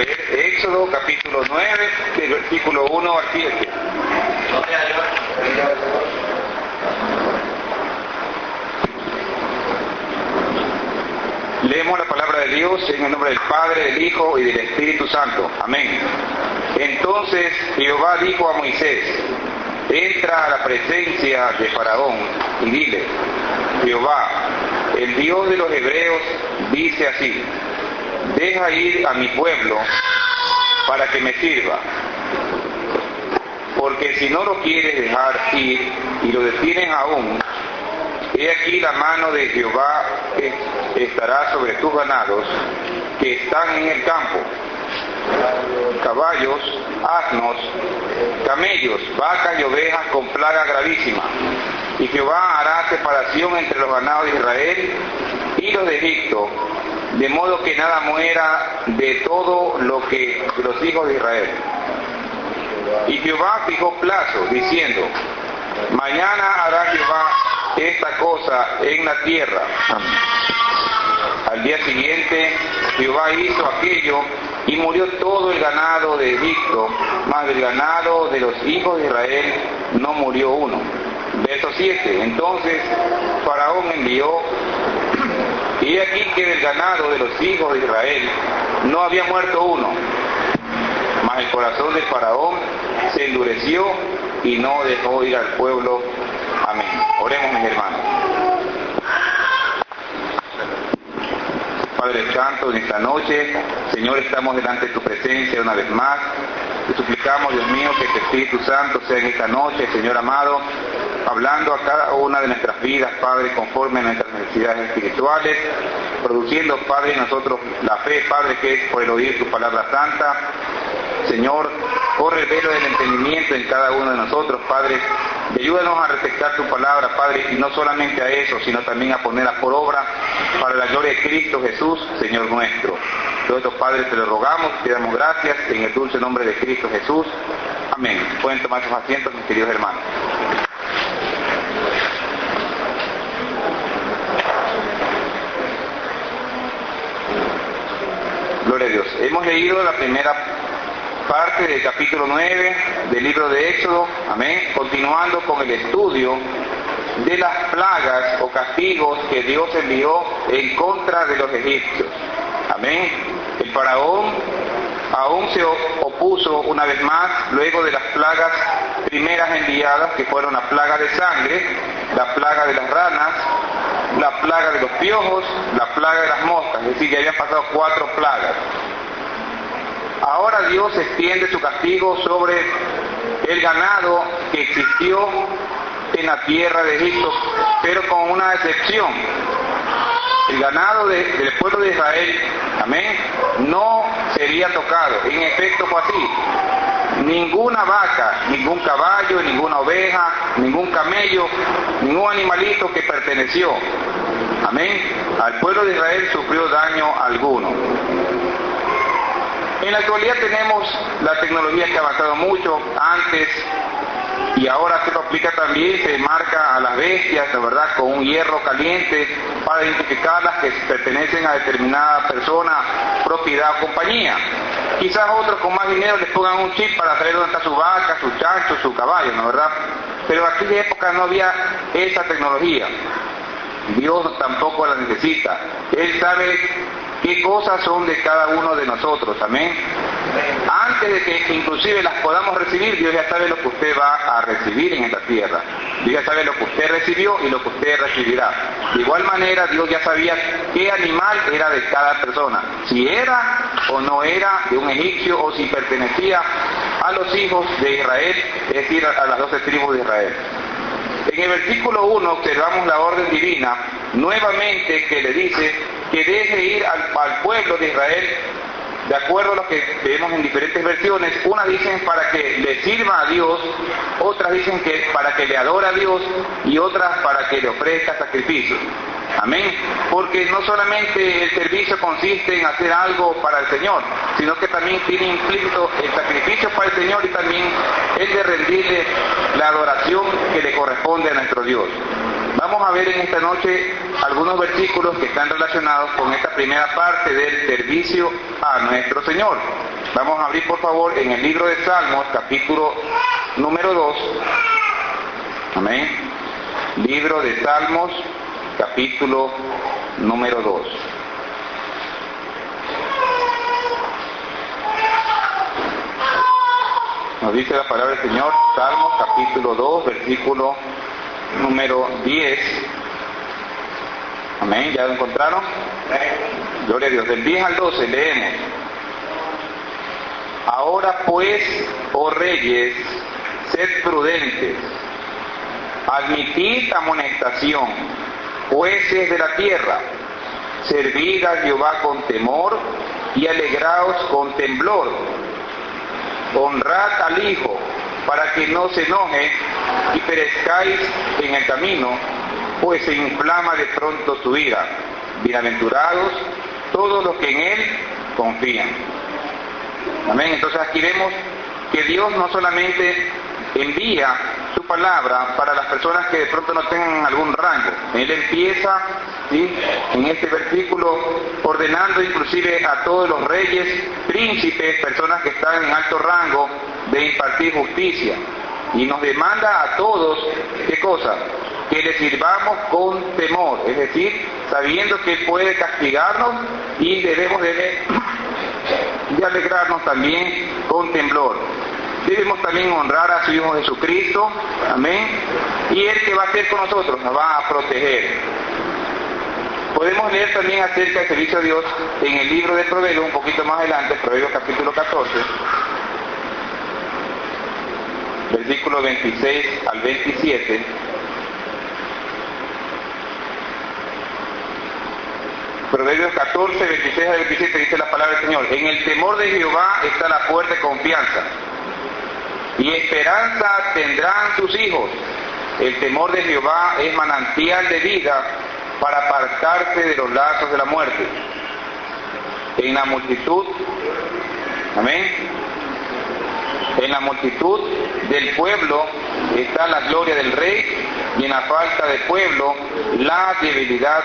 leer Éxodo capítulo 9, del versículo 1 al 7. Leemos la palabra de Dios en el nombre del Padre, del Hijo y del Espíritu Santo. Amén. Entonces Jehová dijo a Moisés: entra a la presencia de Faraón y dile: Jehová, el Dios de los hebreos, dice así: deja ir a mi pueblo para que me sirva. Porque si no lo quieres dejar ir y lo detienes aún, he aquí la mano de Jehová estará sobre tus ganados que están en el campo, caballos, asnos, camellos, vacas y ovejas con plaga gravísima. Y Jehová hará separación entre los ganados de Israel y los de Egipto, de modo que nada muera de todo lo que los hijos de Israel. Y Jehová fijó plazo, diciendo: mañana hará Jehová esta cosa en la tierra. Al día siguiente Jehová hizo aquello y murió todo el ganado de Egipto, mas del ganado de los hijos de Israel no murió uno. Verso 7. Entonces Faraón envió, y aquí que del ganado de los hijos de Israel no había muerto uno. Mas el corazón de Faraón se endureció y no dejó ir al pueblo. Amén. Oremos, mis hermanos. Padre Santo, en esta noche, Señor, estamos delante de tu presencia una vez más. Te suplicamos, Dios mío, que tu Espíritu Santo sea en esta noche, Señor amado, hablando a cada una de nuestras vidas, Padre, conforme a nuestras necesidades espirituales, produciendo, Padre, en nosotros la fe, Padre, que es por el oír tu palabra santa. Señor, corre el velo del entendimiento en cada uno de nosotros, Padre, y ayúdanos a respetar tu palabra, Padre, y no solamente a eso, sino también a ponerla por obra para la gloria de Cristo Jesús, Señor nuestro. Todo esto, Padre, te lo rogamos, te damos gracias, en el dulce nombre de Cristo Jesús. Amén. Pueden tomar sus asientos, mis queridos hermanos. Gloria a Dios. Hemos leído la primera parte del capítulo 9 del libro de Éxodo, amén, continuando con el estudio de las plagas o castigos que Dios envió en contra de los egipcios, amén. El faraón aún se opuso una vez más luego de las plagas primeras enviadas, que fueron la plaga de sangre, la plaga de las ranas, la plaga de los piojos, la plaga de las moscas, es decir, ya habían pasado 4 plagas. Ahora Dios extiende su castigo sobre el ganado que existió en la tierra de Egipto, pero con una excepción. El ganado del pueblo de Israel, amén, no sería tocado. En efecto fue así. Ninguna vaca, ningún caballo, ninguna oveja, ningún camello, ningún animalito que perteneció, amén, al pueblo de Israel sufrió daño alguno. En la actualidad tenemos la tecnología que ha avanzado mucho. Antes y ahora se lo aplica también, se marca a las bestias, la verdad, con un hierro caliente para identificarlas que pertenecen a determinada persona, propiedad o compañía. Quizás otros con más dinero les pongan un chip para saber dónde está su vaca, su chancho, su caballo, ¿no verdad? Pero en aquella época no había esa tecnología. Dios tampoco la necesita. Él sabe qué cosas son de cada uno de nosotros, amén. Antes de que inclusive las podamos recibir, Dios ya sabe lo que usted va a recibir en esta tierra. Dios ya sabe lo que usted recibió y lo que usted recibirá. De igual manera, Dios ya sabía qué animal era de cada persona, si era o no era de un egipcio o si pertenecía a los hijos de Israel, es decir, a las 12 tribus de Israel. En el versículo 1 observamos la orden divina, nuevamente, que le dice que deje ir al pueblo de Israel, de acuerdo a lo que vemos en diferentes versiones. Unas dicen para que le sirva a Dios, otras dicen que para que le adore a Dios y otras para que le ofrezca sacrificios. Amén. Porque no solamente el servicio consiste en hacer algo para el Señor, sino que también tiene implícito el sacrificio para el Señor y también el de rendirle la adoración que le corresponde a nuestro Dios. Vamos a ver en esta noche algunos versículos que están relacionados con esta primera parte del servicio a nuestro Señor. Vamos a abrir por favor en el libro de Salmos, capítulo número 2. Amén. Libro de Salmos, capítulo número 2. Nos dice la palabra del Señor, Salmos, capítulo 2, versículo número 10. Amén. ¿Ya lo encontraron? Gloria a Dios. Del 10 al 12 leemos. Ahora pues, oh reyes, sed prudentes, admitid amonestación, jueces de la tierra, servid a Jehová con temor y alegraos con temblor, honrad al Hijo para que no se enoje y perezcáis en el camino, pues se inflama de pronto su ira. Bienaventurados todos los que en Él confían. Amén. Entonces aquí vemos que Dios no solamente envía su palabra para las personas que de pronto no tengan algún rango. Él empieza, ¿sí?, en este versículo ordenando inclusive a todos los reyes, príncipes, personas que están en alto rango, de impartir justicia. Y nos demanda a todos, ¿qué cosa? Que le sirvamos con temor, es decir, sabiendo que Él puede castigarnos y debemos de alegrarnos también con temblor. Debemos también honrar a su Hijo Jesucristo, amén, y Él que va a hacer con nosotros, nos va a proteger. Podemos leer también acerca del servicio a Dios en el libro de Proverbios, un poquito más adelante, Proverbios capítulo 14, versículos 26 al 27. Proverbios 14, 26 al 27 dice la palabra del Señor: en el temor de Jehová está la fuerte confianza, y esperanza tendrán sus hijos. El temor de Jehová es manantial de vida para apartarse de los lazos de la muerte. En la multitud, amén, en la multitud del pueblo está la gloria del rey, y en la falta de pueblo la debilidad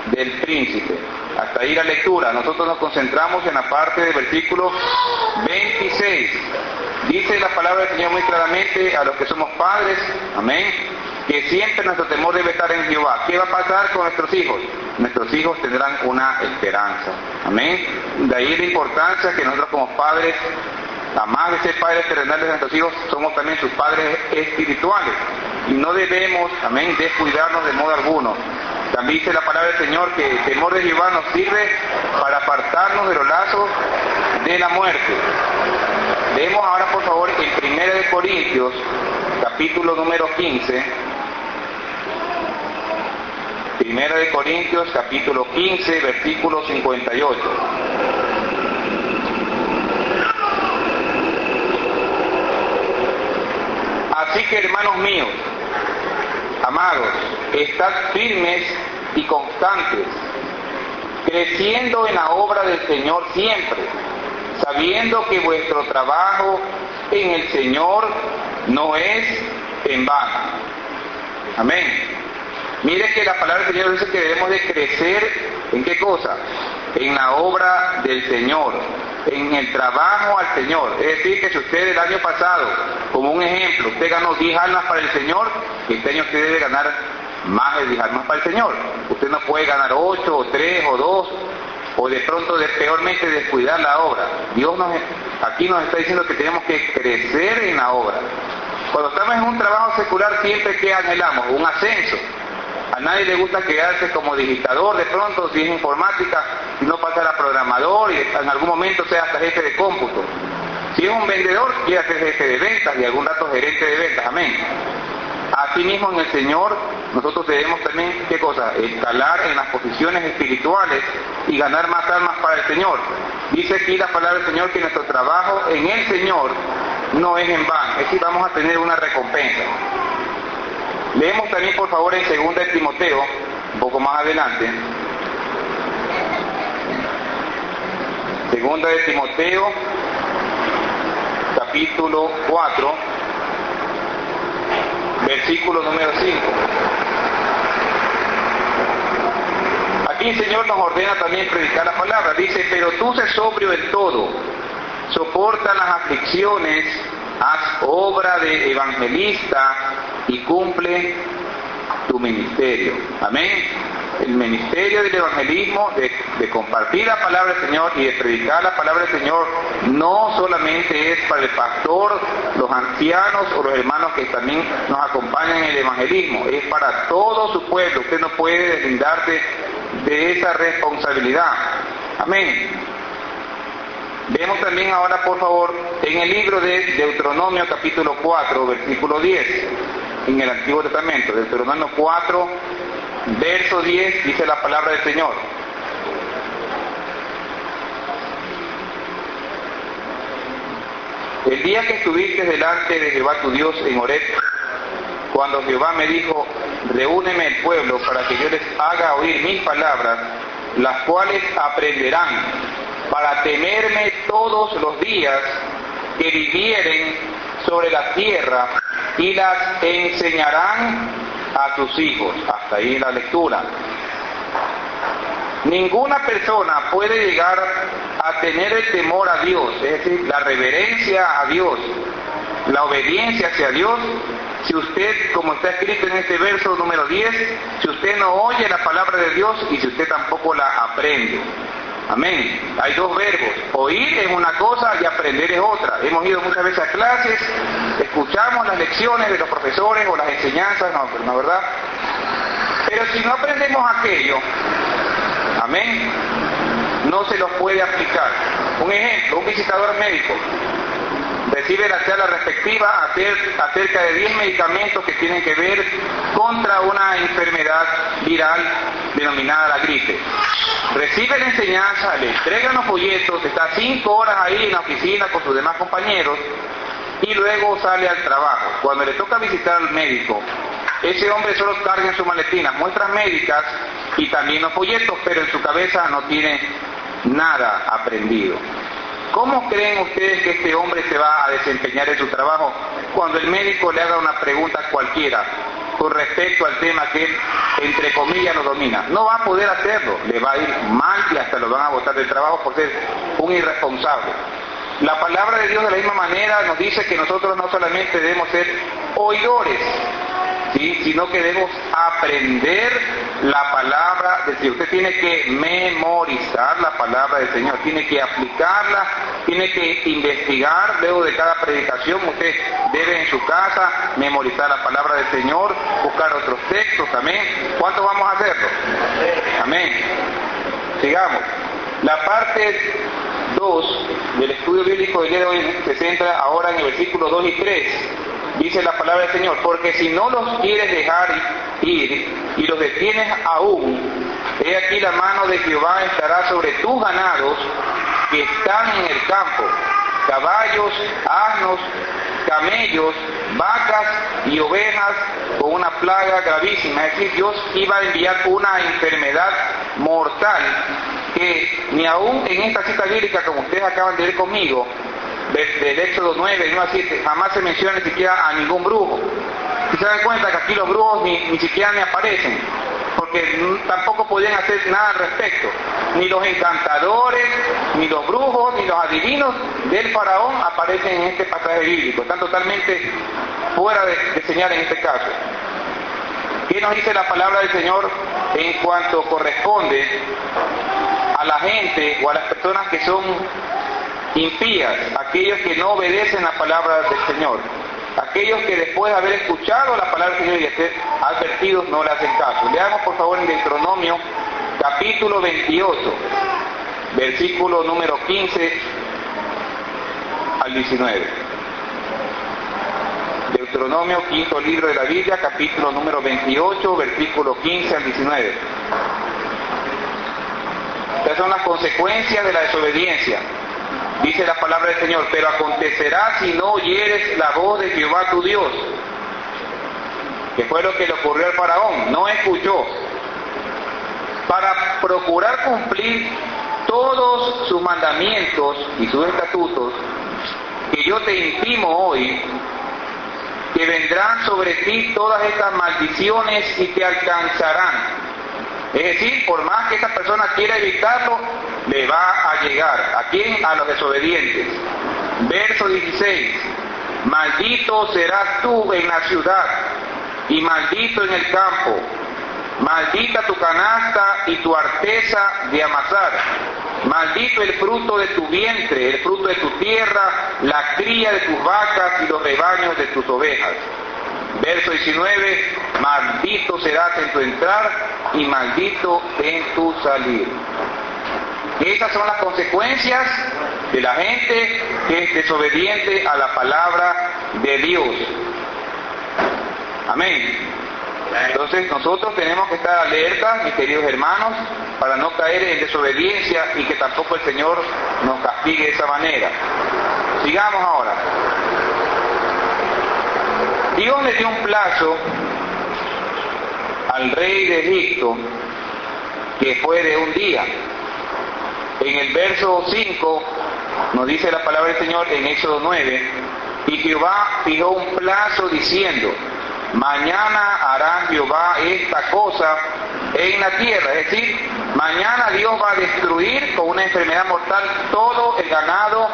del príncipe. Hasta ahí la lectura. Nosotros nos concentramos en la parte del versículo 26. Dice la palabra del Señor muy claramente a los que somos padres, amén, que siempre nuestro temor debe estar en Jehová. ¿Qué va a pasar con nuestros hijos? Nuestros hijos tendrán una esperanza, amén. De ahí la importancia que nosotros como padres, además de ser padres terrenales de nuestros hijos, somos también sus padres espirituales, y no debemos, amén, descuidarnos de modo alguno. También dice la palabra del Señor que el temor de Jehová nos sirve para apartarnos de los lazos de la muerte. Leemos ahora por favor en 1 de Corintios, capítulo número 15. 1 de Corintios, capítulo 15, versículo 58. Así que, hermanos míos, amados, estad firmes y constantes, creciendo en la obra del Señor siempre, sabiendo que vuestro trabajo en el Señor no es en vano. Amén. Mire que la palabra del Señor dice que debemos de crecer, ¿en qué cosa? En la obra del Señor, en el trabajo al Señor. Es decir, que si usted el año pasado, como un ejemplo, usted ganó 10 almas para el Señor, este año usted debe ganar más de 10 almas para el Señor. Usted no puede ganar 8 o 3 o 2, o de pronto peormente descuidar la obra. Dios aquí nos está diciendo que tenemos que crecer en la obra. Cuando estamos en un trabajo secular, siempre que anhelamos un ascenso. A nadie le gusta quedarse como digitador de pronto, si es informática, y no pasar a programador y en algún momento sea hasta jefe de cómputo. Si es un vendedor, quiere ser jefe de ventas y algún rato gerente de ventas. Amén. Asimismo, en el Señor, nosotros debemos también, ¿qué cosa? Escalar en las posiciones espirituales y ganar más almas para el Señor. Dice aquí la palabra del Señor que nuestro trabajo en el Señor no es en vano, es decir, vamos a tener una recompensa. Leemos también, por favor, en 2 de Timoteo, un poco más adelante. 2 de Timoteo, capítulo 4, versículo número 5. Aquí el Señor nos ordena también predicar la palabra. Dice: pero tú sé sobrio en todo, soporta las aflicciones, haz obra de evangelista y cumple tu ministerio. Amén. El ministerio del evangelismo, de compartir la palabra del Señor y de predicar la palabra del Señor, no solamente es para el pastor, los ancianos o los hermanos que también nos acompañan en el evangelismo, es para todo su pueblo. Usted no puede deslindarse de esa responsabilidad. Amén. Vemos también ahora, por favor, en el libro de Deuteronomio capítulo 4, versículo 10, en el Antiguo Testamento, Deuteronomio 4, verso 10, dice la palabra del Señor. El día que estuviste delante de Jehová tu Dios en Horeb, cuando Jehová me dijo, reúneme el pueblo para que yo les haga oír mis palabras, las cuales aprenderán para temerme todos los días que vivieren sobre la tierra, y las enseñarán a tus hijos. Hasta ahí la lectura. Ninguna persona puede llegar a tener el temor a Dios, es decir, la reverencia a Dios, la obediencia hacia Dios, si usted, como está escrito en este verso número 10, si usted no oye la palabra de Dios y si usted tampoco la aprende. Amén. Hay dos verbos. Oír es una cosa y aprender es otra. Hemos ido muchas veces a clases, escuchamos las lecciones de los profesores o las enseñanzas, no, ¿verdad? Pero si no aprendemos aquello, amén, no se los puede aplicar. Un ejemplo, un visitador médico recibe la charla respectiva acerca de 10 medicamentos que tienen que ver contra una enfermedad viral denominada la gripe. Recibe la enseñanza, le entregan los folletos, está 5 horas ahí en la oficina con sus demás compañeros y luego sale al trabajo. Cuando le toca visitar al médico, ese hombre solo carga en su maletina muestras médicas y también los folletos, pero en su cabeza no tiene nada aprendido. ¿Cómo creen ustedes que este hombre se va a desempeñar en su trabajo cuando el médico le haga una pregunta cualquiera con respecto al tema que él, entre comillas, lo domina? No va a poder hacerlo, le va a ir mal y hasta lo van a botar del trabajo por ser un irresponsable. La palabra de Dios de la misma manera nos dice que nosotros no solamente debemos ser oidores, ¿sí?, sino que debemos aprender la palabra del Señor. Usted tiene que memorizar la palabra del Señor, tiene que aplicarla, tiene que investigar luego de cada predicación. Usted debe en su casa memorizar la palabra del Señor, buscar otros textos. Amén. ¿Cuántos vamos a hacerlo? Amén. Sigamos. La parte 2 del estudio bíblico del día de hoy se centra ahora en el versículo 2 y 3. Dice la palabra del Señor: porque si no los quieres dejar ir y los detienes aún, he aquí la mano de Jehová estará sobre tus ganados que están en el campo, caballos, asnos, camellos, vacas y ovejas, con una plaga gravísima. Es decir, Dios iba a enviar una enfermedad mortal que ni aún en esta cita bíblica, como ustedes acaban de ver conmigo, del Éxodo 9, 1 a 7, jamás se menciona ni siquiera a ningún brujo. Si se dan cuenta que aquí los brujos ni siquiera ni aparecen, porque tampoco podían hacer nada al respecto. Ni los encantadores, ni los brujos, ni los adivinos del faraón aparecen en este pasaje bíblico. Están totalmente fuera de señal en este caso. ¿Qué nos dice la palabra del Señor en cuanto corresponde a la gente o a las personas que son impías, aquellos que no obedecen la palabra del Señor, aquellos que después de haber escuchado la palabra del Señor y de ser advertidos no le hacen caso? Leamos por favor en Deuteronomio capítulo 28, versículo número 15 al 19. Deuteronomio, quinto libro de la Biblia, capítulo número 28, versículo 15 al 19. Estas son las consecuencias de la desobediencia. Dice la palabra del Señor: pero acontecerá si no oyeres la voz de Jehová tu Dios, que fue lo que le ocurrió al faraón, no escuchó, para procurar cumplir todos sus mandamientos y sus estatutos que yo te intimo hoy, que vendrán sobre ti todas estas maldiciones y te alcanzarán, Es decir, por más que esa persona quiera evitarlo, le va a llegar. ¿A quién? A los desobedientes. Verso 16. Maldito serás tú en la ciudad y maldito en el campo. Maldita tu canasta y tu arteza de amasar. Maldito el fruto de tu vientre, el fruto de tu tierra, la cría de tus vacas y los rebaños de tus ovejas. Verso 19, maldito serás en tu entrar y maldito en tu salir. Esas son las consecuencias de la gente que es desobediente a la palabra de Dios. Amén. Entonces nosotros tenemos que estar alertas, mis queridos hermanos, para no caer en desobediencia y que tampoco el Señor nos castigue de esa manera. Sigamos ahora. Dios le dio un plazo al rey de Egipto que fue de un día. En el verso 5 nos dice la palabra del Señor en Éxodo 9, y Jehová fijó un plazo diciendo, mañana hará Jehová esta cosa en la tierra. Es decir, mañana Dios va a destruir con una enfermedad mortal todo el ganado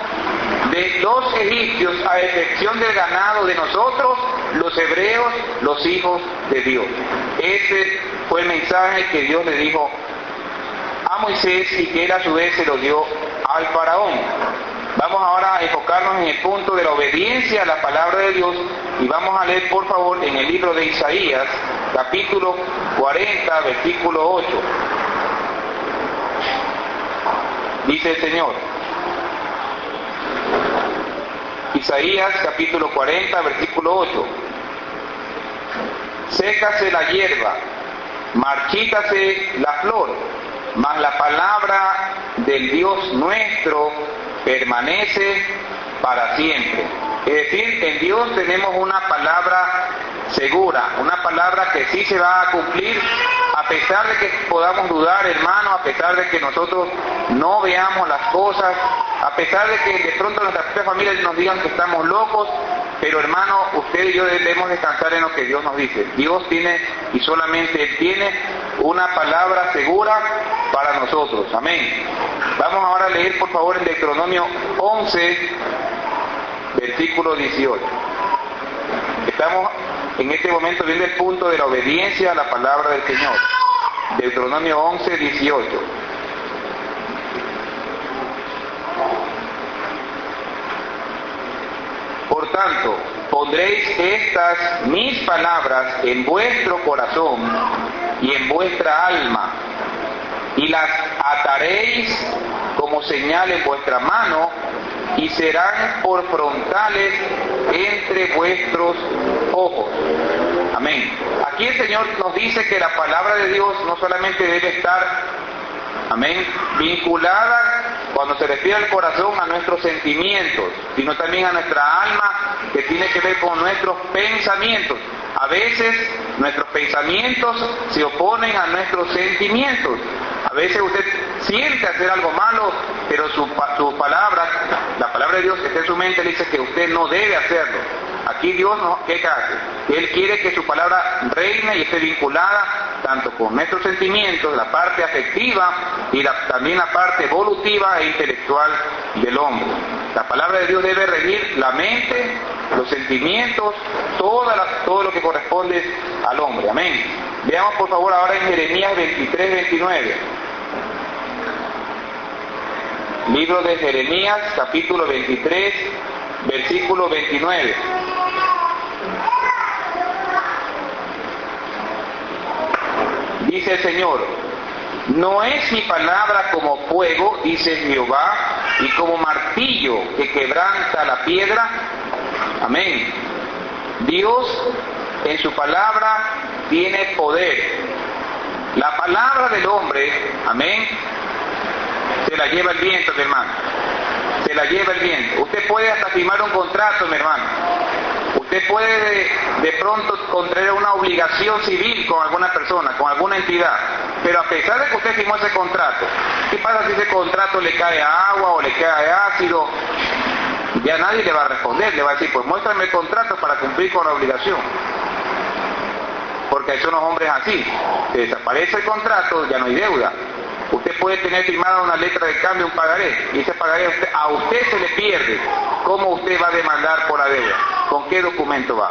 de los egipcios, a excepción del ganado de nosotros, los hebreos, los hijos de Dios. Ese fue el mensaje que Dios le dijo a Moisés y que él a su vez se lo dio al faraón. Vamos ahora a enfocarnos en el punto de la obediencia a la palabra de Dios y vamos a leer por favor en el libro de Isaías, capítulo 40, versículo 8. Dice el Señor, Isaías capítulo 40, versículo 8. Sécase la hierba, marchítase la flor, mas la palabra del Dios nuestro permanece para siempre. Es decir, en Dios tenemos una palabra segura, una palabra que sí se va a cumplir, a pesar de que podamos dudar, hermano, a pesar de que nosotros no veamos las cosas, a pesar de que de pronto nuestras propias familias nos digan que estamos locos, pero hermano, usted y yo debemos descansar en lo que Dios nos dice. Dios tiene, y solamente Él tiene, una palabra segura para nosotros. Amén. Vamos ahora a leer por favor en Deuteronomio 11, versículo 18. Estamos en este momento viendo el punto de la obediencia a la palabra del Señor. Deuteronomio 11, 18. Por tanto, pondréis estas mis palabras en vuestro corazón y en vuestra alma, y las ataréis como señal en vuestra mano, y serán por frontales entre vuestros ojos. Amén. Aquí el Señor nos dice que la palabra de Dios no solamente debe estar, amén, vinculada cuando se refiere al corazón a nuestros sentimientos, sino también a nuestra alma, que tiene que ver con nuestros pensamientos. A veces nuestros pensamientos se oponen a nuestros sentimientos. A veces usted siente hacer algo malo, pero su palabra, la palabra de Dios que está en su mente, le dice que usted no debe hacerlo. Aquí Dios, ¿qué hace? Él quiere que su palabra reine y esté vinculada tanto con nuestros sentimientos, la parte afectiva y también la parte evolutiva e intelectual del hombre. La palabra de Dios debe regir la mente, los sentimientos, todo lo que corresponde al hombre. Amén. Veamos por favor ahora en Jeremías 23, 29. Libro de Jeremías, capítulo 23, versículo 29. Dice el Señor, no es mi palabra como fuego, dice Jehová, y como martillo que quebranta la piedra. Amén. Dios en su palabra tiene poder. La palabra del hombre, amén, se la lleva el viento, mi hermano. Se la lleva el viento. Usted puede hasta firmar un contrato, mi hermano. Usted puede de pronto contraer una obligación civil con alguna persona, con alguna entidad. Pero a pesar de que usted firmó ese contrato, ¿qué pasa si ese contrato le cae agua o le cae ácido? Ya nadie le va a responder, le va a decir, pues muéstrame el contrato para cumplir con la obligación. porque son los hombres así. Se desaparece el contrato, ya no hay deuda. Usted puede tener firmada una letra de cambio, un pagaré, y ese pagaré a usted se le pierde. ¿Cómo usted va a demandar por la deuda? ¿Con qué documento va?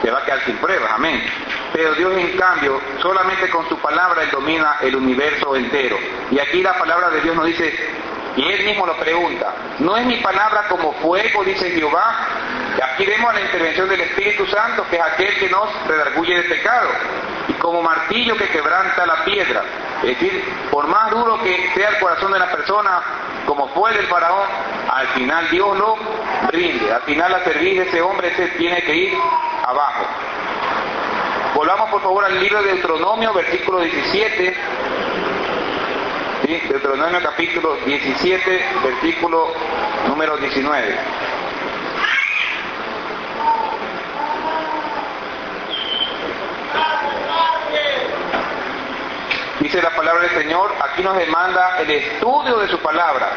Se va a quedar sin pruebas, amén. Pero Dios, en cambio, solamente con su palabra Él domina el universo entero. Y aquí la palabra de Dios nos dice, y Él mismo lo pregunta, ¿no es mi palabra como fuego, dice Jehová? Y aquí vemos la intervención del Espíritu Santo, que es aquel que nos redarguye de pecado, y como martillo que quebranta la piedra. Es decir, por más duro que sea el corazón de la persona, como fue el del faraón, al final Dios lo rinde. Al final la cerviz de ese hombre se tiene que ir abajo. Volvamos por favor al libro de Deuteronomio, versículo 17. ¿Sí? Deuteronomio capítulo 17, versículo número 19. Dice la palabra del Señor, aquí nos demanda el estudio de su palabra,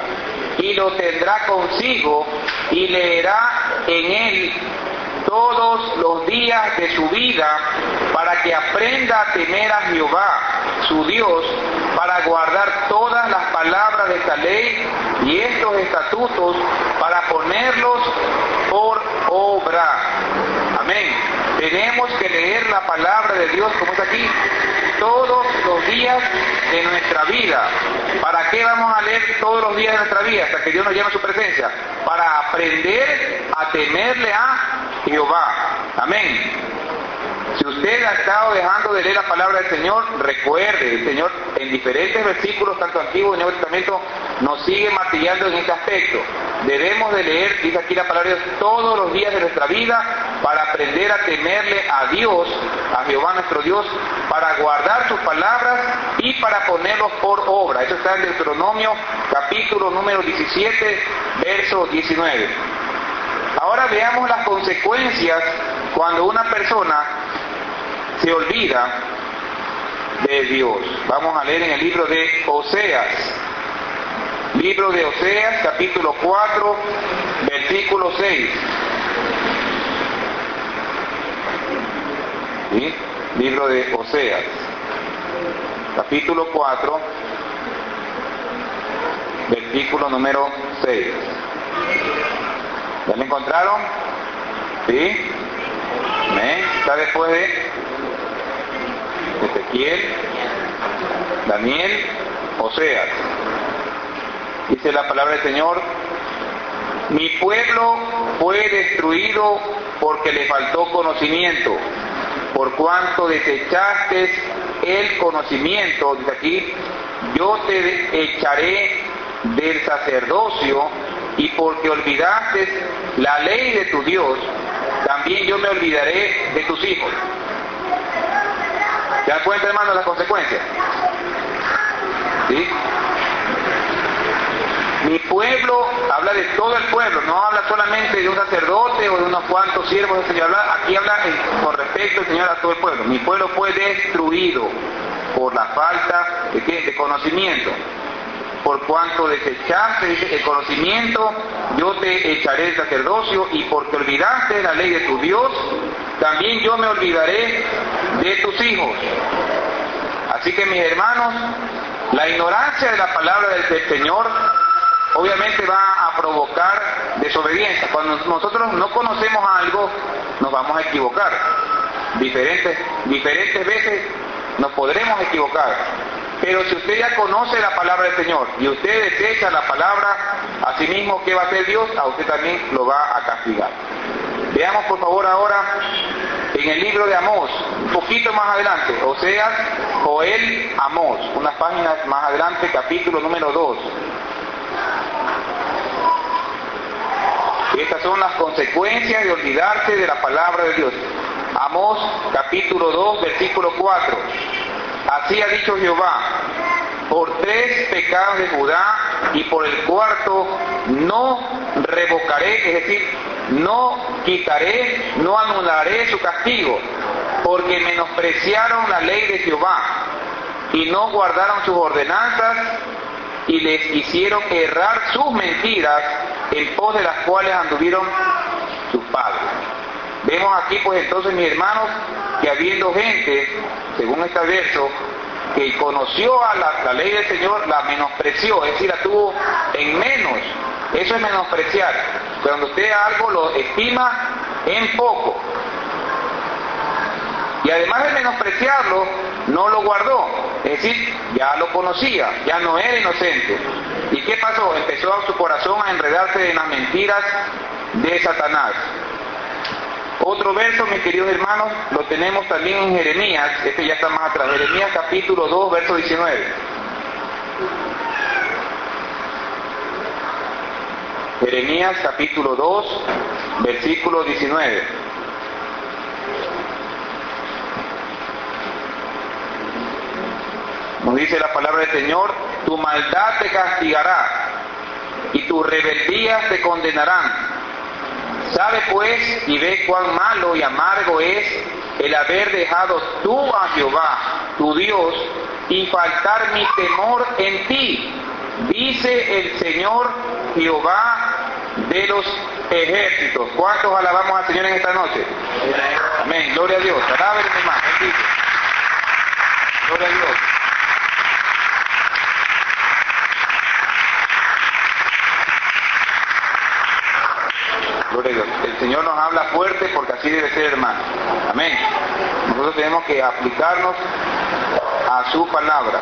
y lo tendrá consigo y leerá en él todos los días de su vida, para que aprenda a temer a Jehová, su Dios, para guardar todas las palabras de esta ley y estos estatutos, para ponerlos por obra. Amén. Tenemos que leer la palabra de Dios, como es aquí, todos los días de nuestra vida. ¿Para qué vamos a leer todos los días de nuestra vida? Hasta que Dios nos lleve a su presencia. Para aprender a temerle a Jehová. Amén. Si usted ha estado dejando de leer la palabra del Señor, recuerde, el Señor en diferentes versículos, tanto antiguos como Nuevo Testamento, nos sigue martillando en este aspecto. Debemos de leer, dice aquí la palabra de Dios, todos los días de nuestra vida, para aprender a temerle a Dios, a Jehová nuestro Dios, para guardar sus palabras y para ponerlos por obra. Eso está en Deuteronomio capítulo número 17, verso 19. Ahora veamos las consecuencias cuando una persona se olvida de Dios. Vamos a leer en el libro de Oseas. Libro de Oseas, capítulo 4, versículo 6. ¿Sí? Libro de Oseas, capítulo 4, versículo número 6. ¿Ya lo encontraron? ¿Sí? ¿Me? Está después de Ezequiel, Daniel, Oseas. Dice la palabra del Señor, mi pueblo fue destruido porque le faltó conocimiento, por cuanto desechaste el conocimiento, dice aquí, yo te echaré del sacerdocio, y porque olvidaste la ley de tu Dios, también yo me olvidaré de tus hijos. ¿Se dan cuenta, hermano, las consecuencias? ¿Sí? Mi pueblo, habla de todo el pueblo, no habla solamente de un sacerdote o de unos cuantos siervos del Señor, aquí habla con respecto al Señor a todo el pueblo. Mi pueblo fue destruido por la falta de, ¿qué? De conocimiento. Por cuanto desechaste, dice, el conocimiento, yo te echaré el sacerdocio, y porque olvidaste la ley de tu Dios, también yo me olvidaré de tus hijos. Así que, mis hermanos, la ignorancia de la palabra del Señor obviamente va a provocar desobediencia. Cuando nosotros no conocemos algo, nos vamos a equivocar. Diferentes veces nos podremos equivocar. Pero si usted ya conoce la palabra del Señor y usted desecha la palabra, a sí mismo, ¿qué va a hacer Dios? A usted también lo va a castigar. Veamos por favor ahora en el libro de Amós, un poquito más adelante, Oseas, Joel, Amós, unas páginas más adelante, capítulo número 2. Estas son las consecuencias de olvidarse de la palabra de Dios. Amós, capítulo 2, versículo 4. Así ha dicho Jehová, por 3 pecados de Judá y por el 4 no revocaré, es decir, no quitaré, no anularé su castigo, porque menospreciaron la ley de Jehová y no guardaron sus ordenanzas y les hicieron errar sus mentiras, en pos de las cuales anduvieron sus padres. Vemos aquí pues entonces, mis hermanos, que habiendo gente, según este verso, que conoció a la ley del Señor, la menospreció, es decir, la tuvo en menos. Eso es menospreciar. Cuando usted algo lo estima en poco. Y además de menospreciarlo, no lo guardó. Es decir, ya lo conocía, ya no era inocente. ¿Y qué pasó? Empezó a su corazón a enredarse en las mentiras de Satanás. Otro verso, mis queridos hermanos, lo tenemos también en Jeremías, este ya está más atrás, Jeremías capítulo 2, verso 19. Jeremías capítulo 2, versículo 19. Nos dice la palabra del Señor: tu maldad te castigará y tus rebeldías te condenarán. Sabe pues y ve cuán malo y amargo es el haber dejado tú a Jehová, tu Dios, y faltar mi temor en ti, dice el Señor Jehová de los ejércitos. ¿Cuántos alabamos al Señor en esta noche? Amén, gloria a Dios. Alaben, hermano, bendice. Gloria a Dios. Gloria a Dios. El Señor nos habla fuerte porque así debe ser, hermano. Amén. Nosotros tenemos que aplicarnos a su palabra.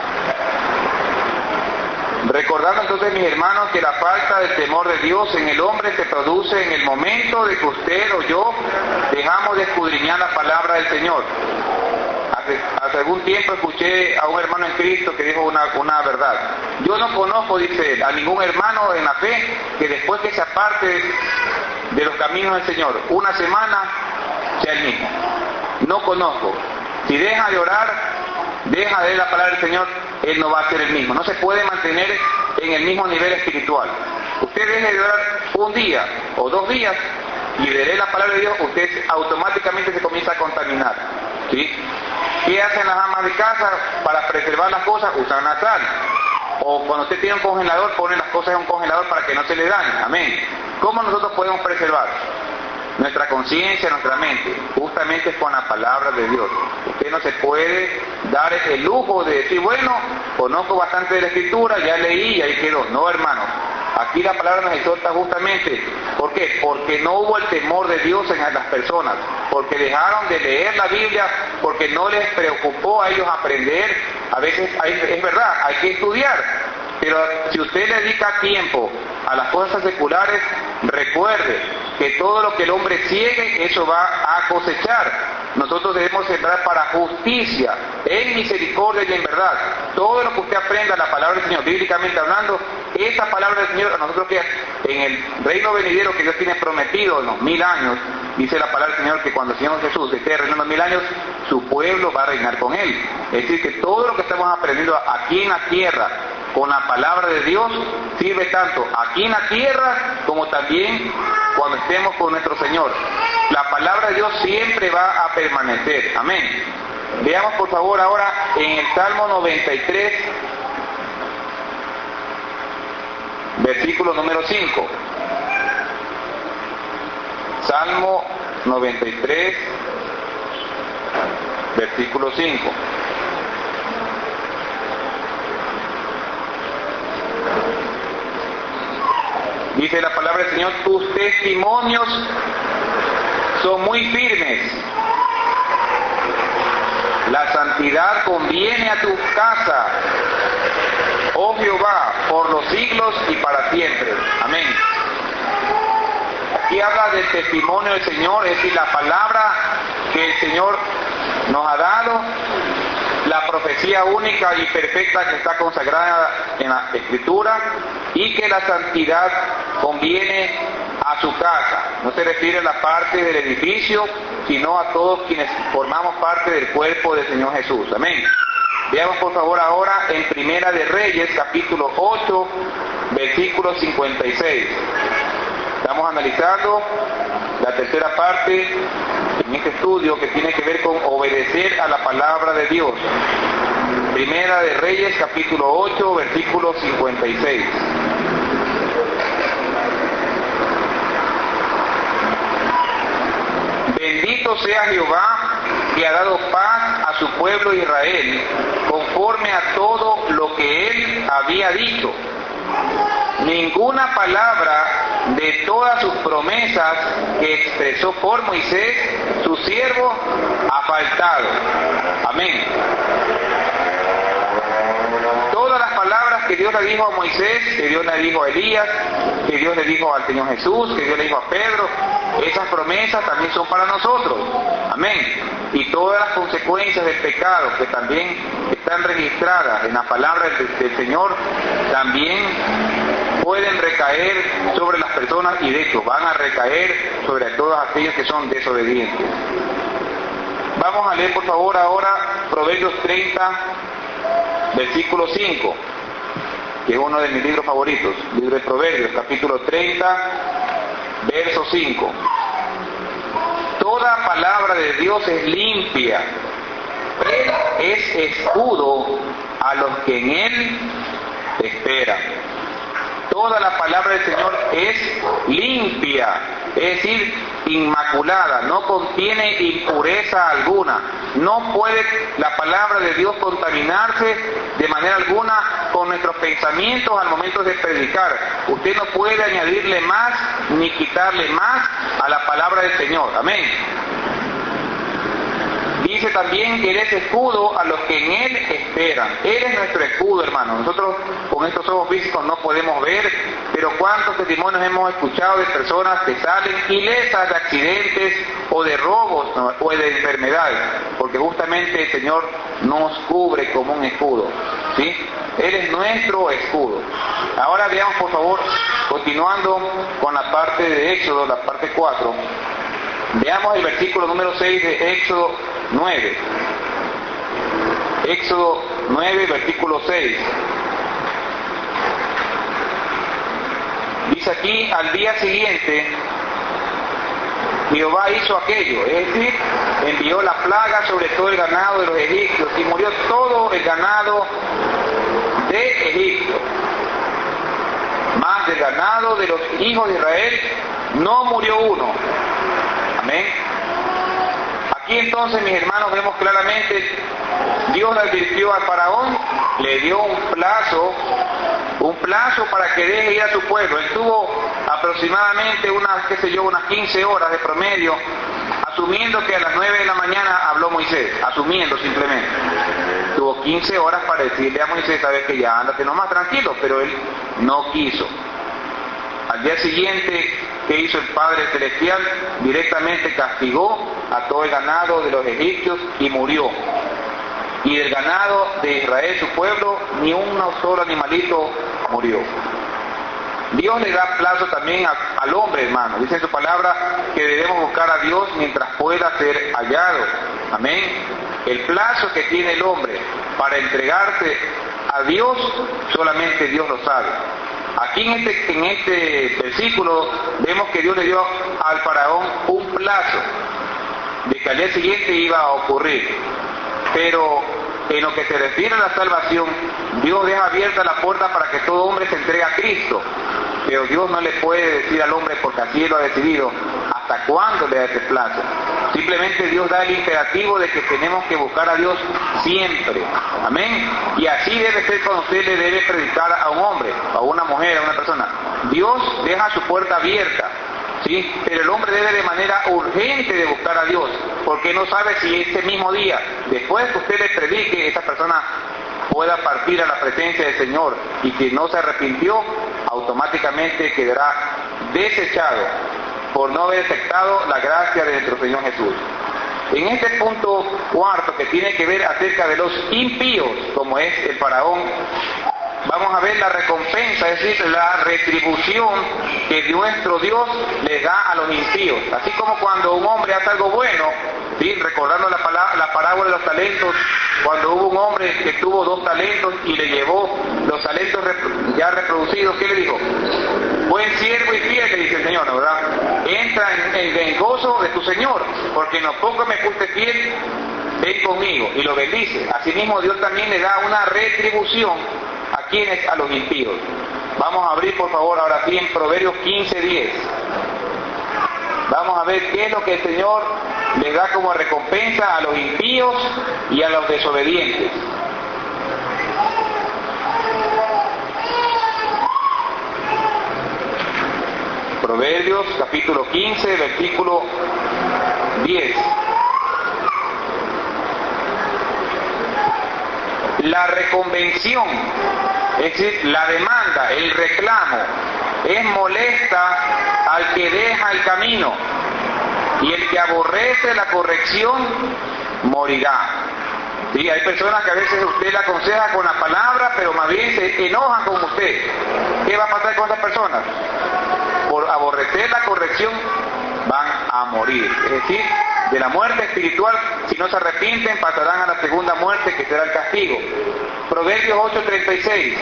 Recordando entonces, mis hermanos, que la falta del temor de Dios en el hombre se produce en el momento de que usted o yo dejamos de escudriñar la palabra del Señor. Hace algún tiempo escuché a un hermano en Cristo que dijo una verdad. Yo no conozco, dice él, a ningún hermano en la fe que después que se aparte de los caminos del Señor, una semana, sea el mismo. No conozco. Si deja de orar, deja de leer la palabra del Señor, él no va a ser el mismo. No se puede mantener en el mismo nivel espiritual. Usted deje de orar un día o 2 días y de leer la palabra de Dios, usted automáticamente se comienza a contaminar. ¿Sí? ¿Qué hacen las amas de casa para preservar las cosas? Usan la sal. O cuando usted tiene un congelador, ponen las cosas en un congelador para que no se le dañen. Amén. ¿Cómo nosotros podemos preservar nuestra conciencia, nuestra mente? Justamente es con la palabra de Dios. Usted no se puede dar el lujo de decir, bueno, conozco bastante de la Escritura, ya leí y ahí quedó. No, hermano. Aquí la palabra nos exhorta justamente. ¿Por qué? Porque no hubo el temor de Dios en las personas. Porque dejaron de leer la Biblia, porque no les preocupó a ellos aprender. A veces, es verdad, hay que estudiar. Pero si usted le dedica tiempo a las cosas seculares, recuerde que todo lo que el hombre ciegue, eso va a cosechar. Nosotros debemos sembrar para justicia, en misericordia y en verdad. Todo lo que usted aprenda, la palabra del Señor, bíblicamente hablando, esa palabra del Señor, a nosotros que en el reino venidero que Dios tiene prometido en los 1000 años, dice la palabra del Señor que cuando el Señor Jesús esté reinando 1000 años, su pueblo va a reinar con Él. Es decir, que todo lo que estamos aprendiendo aquí en la tierra, con la palabra de Dios, sirve tanto aquí en la tierra como también cuando estemos con nuestro Señor. La palabra de Dios siempre va a permanecer. Amén. Veamos por favor ahora en el Salmo 93, versículo número 5. Salmo 93, versículo 5. Dice la palabra del Señor, tus testimonios son muy firmes. La santidad conviene a tu casa, oh Jehová, por los siglos y para siempre. Amén. Aquí habla del testimonio del Señor, es decir, la palabra que el Señor nos ha dado, la profecía única y perfecta que está consagrada en la Escritura, y que la santidad conviene a su casa. No se refiere a la parte del edificio, sino a todos quienes formamos parte del cuerpo del Señor Jesús. Amén. Veamos por favor ahora en Primera de Reyes, capítulo 8, versículo 56. Estamos analizando la tercera parte en este estudio que tiene que ver con obedecer a la palabra de Dios. Primera de Reyes, capítulo 8, versículo 56. Bendito sea Jehová, y ha dado paz a su pueblo Israel, conforme a todo lo que él había dicho. Ninguna palabra de todas sus promesas que expresó por Moisés, su siervo, ha faltado. Amén. Todas las palabras que Dios le dijo a Moisés, que Dios le dijo a Elías, que Dios le dijo al Señor Jesús, que Dios le dijo a Pedro, esas promesas también son para nosotros. Amén. Y todas las consecuencias del pecado que también están registradas en la palabra del Señor, también pueden recaer sobre las personas, y de hecho van a recaer sobre todos aquellos que son desobedientes. Vamos a leer por favor ahora Proverbios 30, versículo 5, que es uno de mis libros favoritos, libro de Proverbios, capítulo 30, verso 5. Toda palabra de Dios es limpia, Él es escudo a los que en Él esperan. Toda la palabra del Señor es limpia, es decir, inmaculada, no contiene impureza alguna. No puede la palabra de Dios contaminarse de manera alguna con nuestros pensamientos al momento de predicar. Usted no puede añadirle más ni quitarle más a la palabra del Señor. Amén. Dice también que Él es escudo a los que en Él esperan. Él es nuestro escudo, hermano. Nosotros con estos ojos físicos no podemos ver, pero cuántos testimonios hemos escuchado de personas que salen ilesas de accidentes o de robos, ¿no?, o de enfermedades, porque justamente el Señor nos cubre como un escudo, ¿sí? Él es nuestro escudo. Ahora veamos por favor, continuando con la parte de Éxodo, la parte 4, veamos el versículo número 6 de Éxodo 9. Éxodo 9, versículo 6. Dice aquí, al día siguiente, Jehová hizo aquello, es decir, envió la plaga sobre todo el ganado de los egipcios, y murió todo el ganado de Egipto. Mas del ganado de los hijos de Israel no murió uno. Amén. Aquí entonces, mis hermanos, vemos claramente, Dios le advirtió al faraón, le dio un plazo para que deje ir a su pueblo. Él tuvo aproximadamente unas 15 horas de promedio, asumiendo que a las 9 de la mañana habló Moisés, asumiendo simplemente. Tuvo 15 horas para decirle a Moisés, sabes que ya ándate nomás tranquilo, pero él no quiso. Al día siguiente, ¿qué hizo el Padre Celestial? Directamente castigó a todo el ganado de los egipcios y murió. Y del ganado de Israel, su pueblo, ni un solo animalito murió. Dios le da plazo también al hombre, hermano. Dice en su palabra que debemos buscar a Dios mientras pueda ser hallado. Amén. El plazo que tiene el hombre para entregarse a Dios, solamente Dios lo sabe. Aquí en este versículo vemos que Dios le dio al faraón un plazo de que al día siguiente iba a ocurrir. Pero en lo que se refiere a la salvación, Dios deja abierta la puerta para que todo hombre se entregue a Cristo. Pero Dios no le puede decir al hombre, porque así Él lo ha decidido, hasta cuándo le da ese plazo. Simplemente Dios da el imperativo de que tenemos que buscar a Dios siempre. Amén. Y así debe ser cuando usted le debe predicar a un hombre, a una mujer, a una persona. Dios deja su puerta abierta, ¿sí? Pero el hombre debe de manera urgente de buscar a Dios, porque no sabe si ese mismo día, después que usted le predique, esa persona pueda partir a la presencia del Señor, y si no se arrepintió, automáticamente quedará desechado por no haber aceptado la gracia de nuestro Señor Jesús. En este punto cuarto, que tiene que ver acerca de los impíos, como es el faraón, vamos a ver la recompensa, es decir, la retribución que nuestro Dios le da a los impíos. Así como cuando un hombre hace algo bueno, ¿sí?, recordando la parábola de los talentos, cuando hubo un hombre que tuvo 2 talentos y le llevó los talentos ya reproducidos, ¿qué le dijo? Buen siervo y fiel, le dice el Señor, ¿no, verdad? Entra en el gozo de tu Señor, porque en lo poco me fuiste fiel, ven conmigo, y lo bendice. Asimismo, Dios también le da una retribución a quienes, a los impíos. Vamos a abrir por favor ahora sí en Proverbios 15:10. Vamos a ver qué es lo que el Señor les da como recompensa a los impíos y a los desobedientes. Proverbios capítulo 15, versículo 10. La reconvención, es decir, la demanda, el reclamo, es molesta al que deja el camino, y el que aborrece la corrección morirá. Sí, hay personas que a veces usted le aconseja con la palabra, pero más bien se enojan con usted. ¿Qué va a pasar con esas personas? Por aborrecer la corrección van a morir. Es decir, de la muerte espiritual, si no se arrepienten, pasarán a la segunda muerte, que será el castigo. Proverbios 8:36.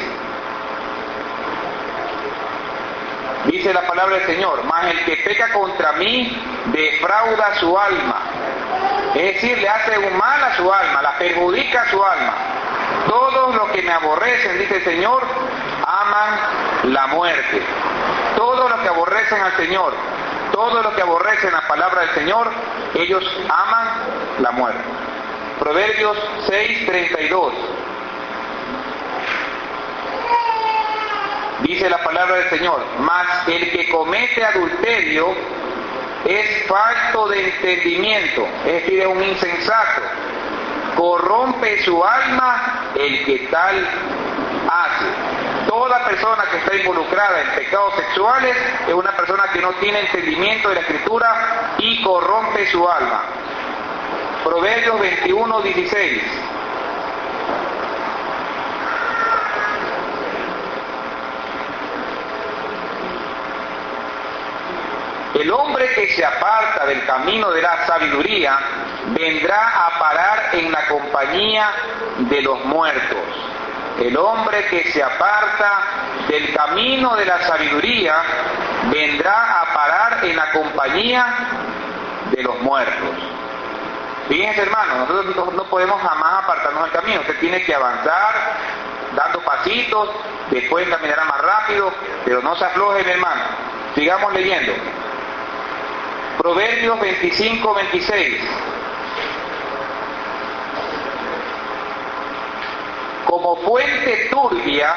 Dice la palabra del Señor: mas el que peca contra mí defrauda su alma. Es decir, le hace un mal a su alma, la perjudica a su alma. Todos los que me aborrecen, dice el Señor, aman la muerte. Todos los que aborrecen al Señor, todos los que aborrecen la palabra del Señor, ellos aman la muerte. Proverbios 6:32. Dice la palabra del Señor: mas el que comete adulterio es falto de entendimiento, es decir, es un insensato. Corrompe su alma el que tal hace. Toda persona que está involucrada en pecados sexuales es una persona que no tiene entendimiento de la Escritura y corrompe su alma. Proverbios 21:16. El hombre que se aparta del camino de la sabiduría vendrá a parar en la compañía de los muertos. El hombre que se aparta del camino de la sabiduría vendrá a parar en la compañía de los muertos. Fíjense, hermanos, nosotros no podemos jamás apartarnos del camino. Usted tiene que avanzar dando pasitos, después caminará más rápido, pero no se afloje, mi hermano. Sigamos leyendo. Proverbios 25:26. Como fuente turbia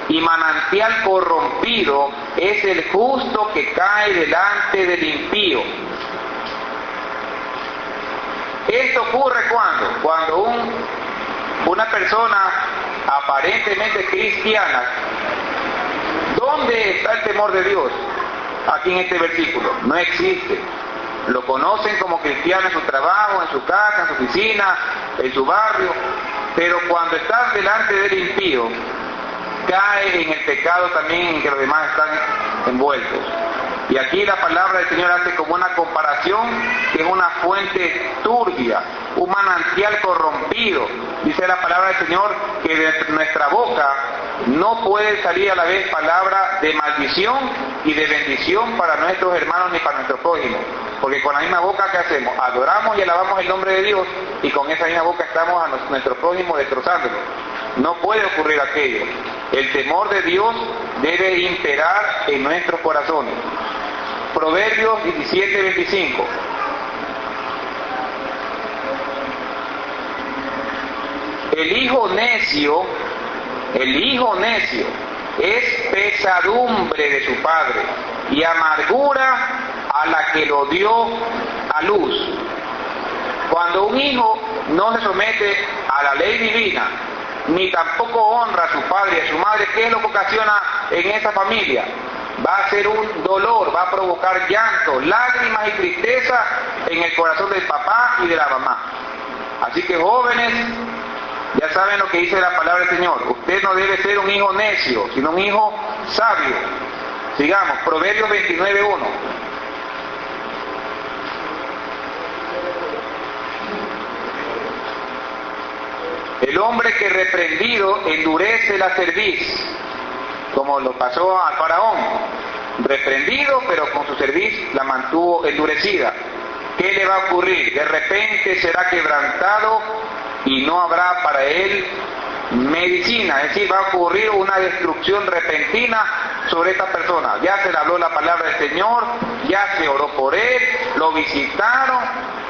y manantial corrompido es el justo que cae delante del impío. Esto ocurre cuando una persona aparentemente cristiana, ¿dónde está el temor de Dios? Aquí en este versículo, no existe. Lo conocen como cristiano en su trabajo, en su casa, en su oficina, en su barrio, pero cuando está delante del impío, cae en el pecado también en que los demás están envueltos. Y aquí la palabra del Señor hace como una comparación, que es una fuente turbia, un manantial corrompido. Dice la palabra del Señor que de nuestra boca no puede salir a la vez palabra de maldición y de bendición para nuestros hermanos ni para nuestro prójimo. Porque con la misma boca, ¿qué hacemos? Adoramos y alabamos el nombre de Dios, y con esa misma boca estamos a nuestro prójimo destrozándolo. No puede ocurrir aquello. El temor de Dios debe imperar en nuestros corazones. Proverbios 17:25. El hijo necio es pesadumbre de su padre y amargura a la que lo dio a luz. Cuando un hijo no se somete a la ley divina, ni tampoco honra a su padre y a su madre, ¿qué es lo que ocasiona en esa familia? Va a ser un dolor, va a provocar llanto, lágrimas y tristeza en el corazón del papá y de la mamá. Así que, jóvenes, ya saben lo que dice la palabra del Señor. Usted no debe ser un hijo necio, sino un hijo sabio. Sigamos, Proverbios 29:1. El hombre que reprendido endurece la cerviz, como lo pasó al faraón, reprendido, pero con su cerviz la mantuvo endurecida. ¿Qué le va a ocurrir? De repente será quebrantado y no habrá para él medicina, es decir, va a ocurrir una destrucción repentina sobre esta persona. Ya se le habló la palabra del Señor, ya se oró por él, lo visitaron,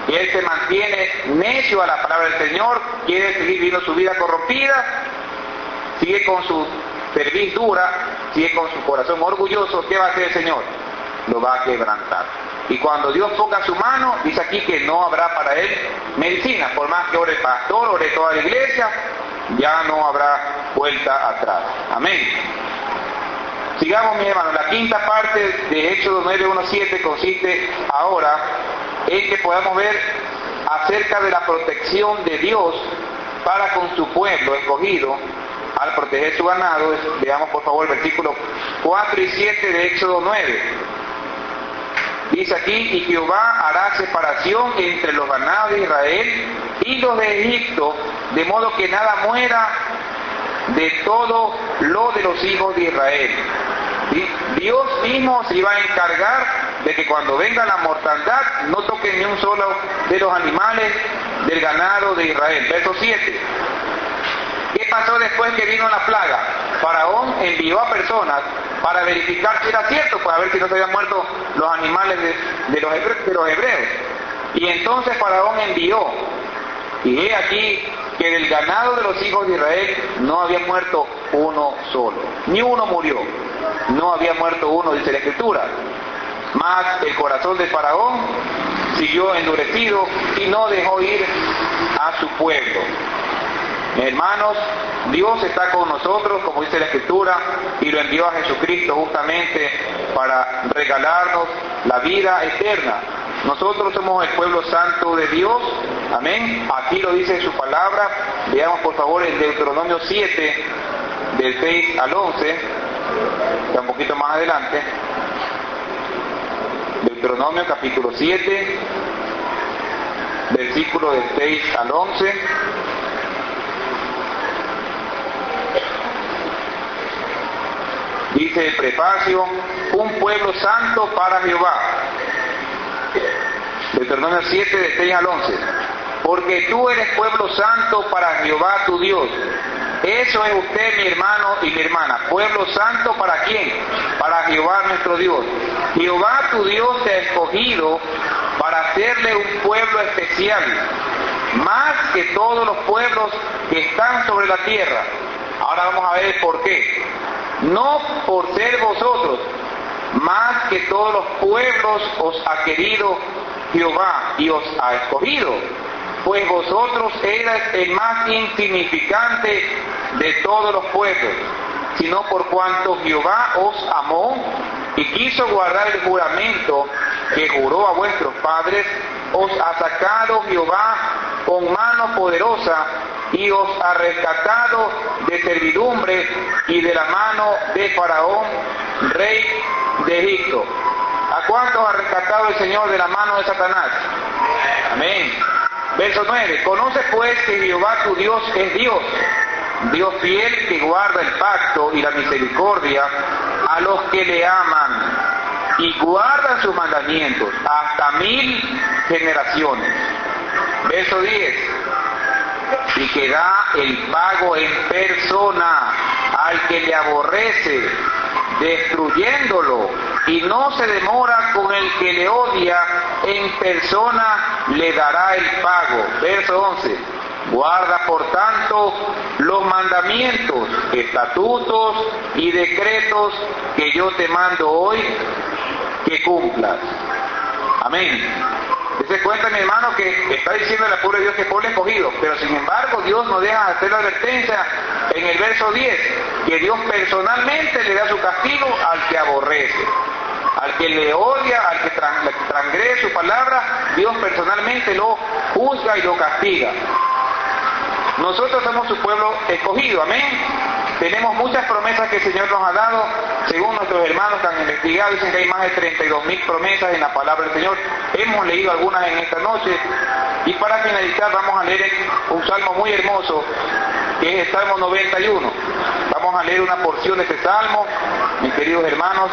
y él se mantiene necio a la palabra del Señor, quiere seguir viviendo su vida corrompida, sigue con su cerviz dura, sigue con su corazón orgulloso, ¿qué va a hacer el Señor? Lo va a quebrantar. Y cuando Dios toca su mano, dice aquí que no habrá para él medicina, por más que ore el pastor, ore toda la iglesia, ya no habrá vuelta atrás. Amén. Sigamos, mis hermanos. La quinta parte de Éxodo 9:1-7 consiste ahora en que podamos ver acerca de la protección de Dios para con su pueblo escogido al proteger su ganado. Veamos por favor el versículo 4 y 7 de Éxodo 9. Dice aquí: y Jehová hará separación entre los ganados de Israel y los de Egipto, de modo que nada muera de todo lo de los hijos de Israel. Dios mismo se iba a encargar de que cuando venga la mortandad no toque ni un solo de los animales del ganado de Israel. Verso 7. ¿Qué pasó después que vino la plaga? Faraón envió a personas para verificar si era cierto, para ver si no se habían muerto los animales de los hebreos. Y entonces Faraón envió, y he aquí que del ganado de los hijos de Israel no había muerto uno solo, ni uno murió, no había muerto uno, dice la Escritura. Mas el corazón de Faraón siguió endurecido y no dejó ir a su pueblo. Hermanos, Dios está con nosotros, como dice la Escritura, y lo envió a Jesucristo justamente para regalarnos la vida eterna. Nosotros somos el pueblo santo de Dios, amén. Aquí lo dice en su palabra. Veamos por favor el Deuteronomio 7, del 6 al 11, está un poquito más adelante. Deuteronomio capítulo 7, versículo del 6 al 11. Dice el prefacio: un pueblo santo para Jehová. Deuteronomio 7, de 6 al 11. Porque tú eres pueblo santo para Jehová tu Dios. Eso es usted, mi hermano y mi hermana. ¿Pueblo santo para quién? Para Jehová nuestro Dios. Jehová tu Dios te ha escogido para hacerle un pueblo especial, más que todos los pueblos que están sobre la tierra. Ahora vamos a ver por qué. No por ser vosotros, más que todos los pueblos os ha querido Jehová y os ha escogido, pues vosotros erais el más insignificante de todos los pueblos, sino por cuanto Jehová os amó y quiso guardar el juramento que juró a vuestros padres, os ha sacado Jehová con mano poderosa y os ha rescatado de servidumbre y de la mano de Faraón, rey de Egipto. ¿A cuántos ha rescatado el Señor de la mano de Satanás? Amén. Verso 9. Conoce pues que Jehová tu Dios es Dios, Dios fiel, que guarda el pacto y la misericordia a los que le aman y guardan sus mandamientos hasta 1000 generaciones. Verso 10. Y que da el pago en persona al que le aborrece, destruyéndolo, y no se demora con el que le odia, en persona le dará el pago. Verso 11. Guarda por tanto los mandamientos, estatutos y decretos que yo te mando hoy, que cumplas. Amén. Se cuenta, mi hermano, que está diciendo el pueblo de Dios que es pueblo escogido, pero sin embargo Dios nos deja hacer la advertencia en el verso 10, que Dios personalmente le da su castigo al que aborrece, al que le odia, al que transgrede su palabra. Dios personalmente lo juzga y lo castiga. Nosotros somos su pueblo escogido, amén. Tenemos muchas promesas que el Señor nos ha dado, según nuestros hermanos que han investigado, dicen que hay más de 32.000 promesas en la palabra del Señor. Hemos leído algunas en esta noche, y para finalizar vamos a leer un salmo muy hermoso, que es el Salmo 91. Vamos a leer una porción de este salmo, mis queridos hermanos.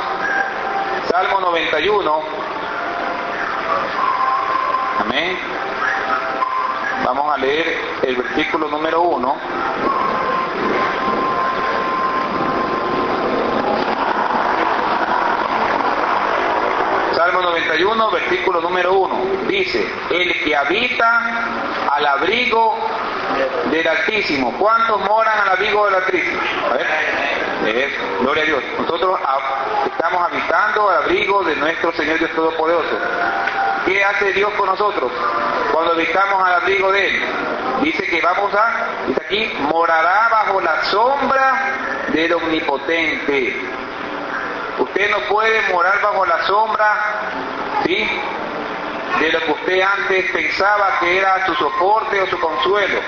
Salmo 91. Amén. Vamos a leer el versículo número 1. Salmo Salmo 91, versículo número 1, dice, el que habita al abrigo del Altísimo. ¿Cuántos moran al abrigo del Altísimo? A ver, gloria a Dios. Nosotros estamos habitando al abrigo de nuestro Señor Dios Todopoderoso. ¿Qué hace Dios con nosotros cuando habitamos al abrigo de Él? Dice que dice aquí, morará bajo la sombra del Omnipotente. Usted no puede morar bajo la sombra, ¿sí?, de lo que usted antes pensaba que era su soporte o su consuelo.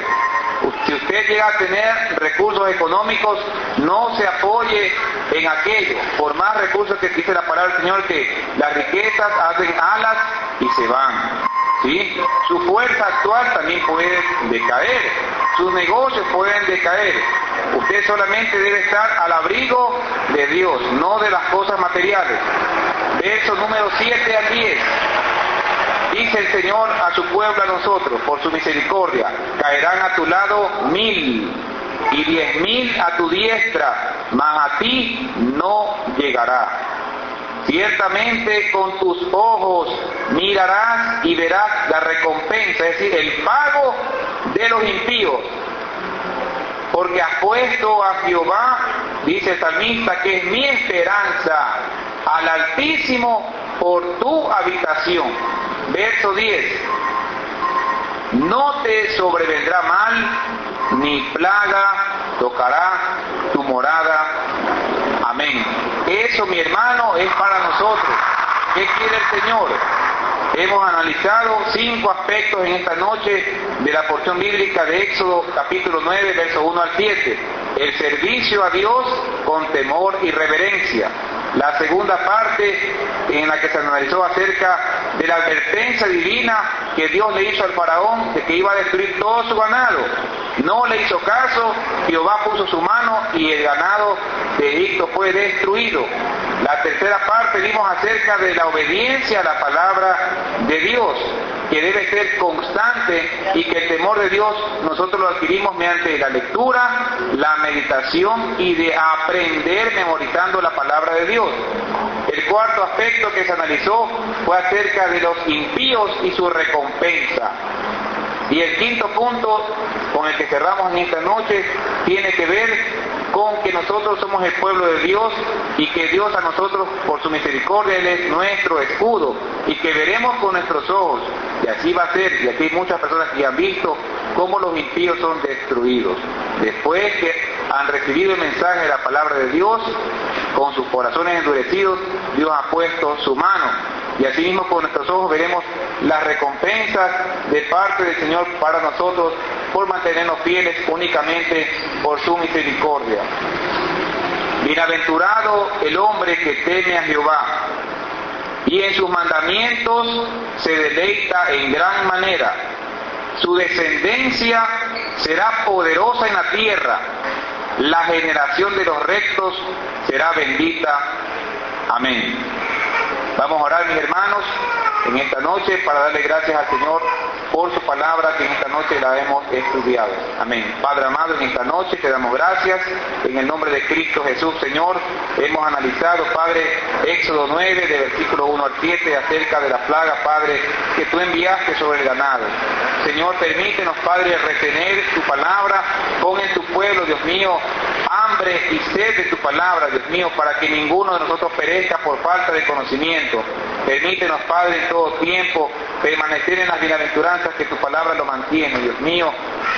Si usted llega a tener recursos económicos, no se apoye en aquello. Por más recursos que dice la palabra del Señor, que las riquezas hacen alas y se van, ¿sí? Su fuerza actual también puede decaer, sus negocios pueden decaer. Usted solamente debe estar al abrigo de Dios, no de las cosas materiales. Verso número 7 al 10. Dice el Señor a su pueblo, a nosotros, por su misericordia, caerán a tu lado 1000 y 10.000 a tu diestra, mas a ti no llegará. Ciertamente con tus ojos mirarás y verás la recompensa, es decir, el pago de los impíos. Porque has puesto a Jehová, dice el salmista, que es mi esperanza, al Altísimo por tu habitación. Verso 10. No te sobrevendrá mal, ni plaga tocará tu morada. Amén. Eso, mi hermano, es para nosotros. ¿Qué quiere el Señor? Hemos analizado 5 aspectos en esta noche de la porción bíblica de Éxodo capítulo 9, verso 1 al 7. El servicio a Dios con temor y reverencia. La segunda parte en la que se analizó acerca de la advertencia divina que Dios le hizo al faraón de que iba a destruir todo su ganado. No le hizo caso, Jehová puso su mano y el ganado de Egipto fue destruido. La tercera parte vimos acerca de la obediencia a la palabra de Dios, que debe ser constante y que el temor de Dios nosotros lo adquirimos mediante la lectura, la meditación y de aprender memorizando la palabra de Dios. El cuarto aspecto que se analizó fue acerca de los impíos y su recompensa. Y el quinto punto con el que cerramos en esta noche tiene que ver con que nosotros somos el pueblo de Dios y que Dios a nosotros, por su misericordia, Él es nuestro escudo y que veremos con nuestros ojos, y así va a ser, y aquí hay muchas personas que han visto cómo los impíos son destruidos. Después que han recibido el mensaje de la palabra de Dios, con sus corazones endurecidos, Dios ha puesto su mano. Y así mismo con nuestros ojos veremos las recompensas de parte del Señor para nosotros por mantenernos fieles únicamente por su misericordia. Bienaventurado el hombre que teme a Jehová y en sus mandamientos se deleita en gran manera. Su descendencia será poderosa en la tierra. La generación de los rectos será bendita. Amén. Vamos a orar, mis hermanos, en esta noche para darle gracias al Señor por su palabra que en esta noche la hemos estudiado. Amén. Padre amado, en esta noche te damos gracias en el nombre de Cristo Jesús, Señor. Hemos analizado, Padre, Éxodo 9, de versículo 1 al 7, acerca de la plaga, Padre, que tú enviaste sobre el ganado. Señor, permítenos, Padre, retener tu palabra. Pon en tu pueblo, Dios mío, hambre y sed de tu palabra, Dios mío, para que ninguno de nosotros perezca por falta de conocimiento. Permítenos, Padre, en todo tiempo permanecer en las bienaventuranzas que tu palabra lo mantiene, Dios mío,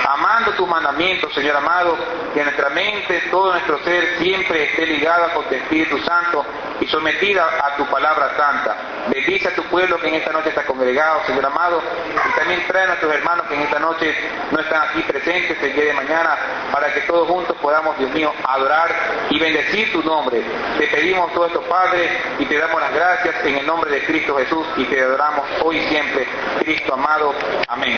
amando tus mandamientos, Señor amado, que nuestra mente, todo nuestro ser siempre esté ligada con tu Espíritu Santo y sometida a tu palabra santa. Bendice a tu pueblo que en esta noche está congregado, Señor amado, y también trae a nuestros hermanos que en esta noche no están aquí presentes el día de mañana, para que todos juntos podamos, Dios mío, adorar y bendecir tu nombre. Te pedimos todo esto, Padre, y te damos las gracias en el nombre de Cristo Jesús y te adoramos hoy y siempre, Cristo amado. Amén.